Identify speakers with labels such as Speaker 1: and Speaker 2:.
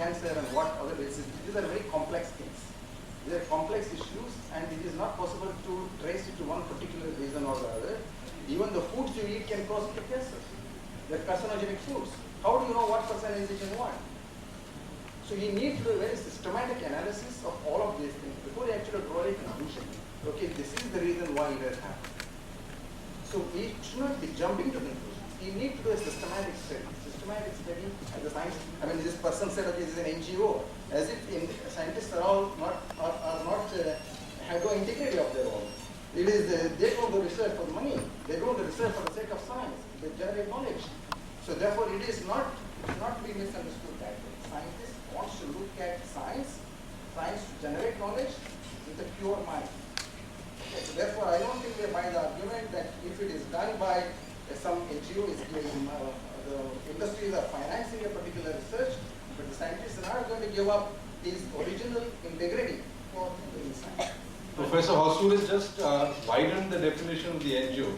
Speaker 1: cancer and what other diseases. These are very complex things. These are complex issues, and it is not possible to trace it to one particular reason or the other. Even the foods you eat can cause you cancer. They're carcinogenic foods. How do you know what percentage is in what? So you need to do a very systematic analysis of all of these things before you actually draw a conclusion. Okay, this is the reason why it has happened. So we should not be jumping to conclusions. You need to do a systematic study. Systematic study as a science. I mean, this person said, okay, this is an NGO, as if scientists are all not have no integrity of their own. It is they do the research for the money. They do the research for the sake of science. They generate knowledge. So therefore, it is not to be misunderstood that way. Scientists wants to look at science to generate knowledge with a pure mind. Okay, so therefore, I don't think they buy the argument that if it is done by some NGO, the industries are financing a particular research, but the scientists are not going to give up his original integrity for doing science.
Speaker 2: Professor Hosswood has just widened the definition of the NGO.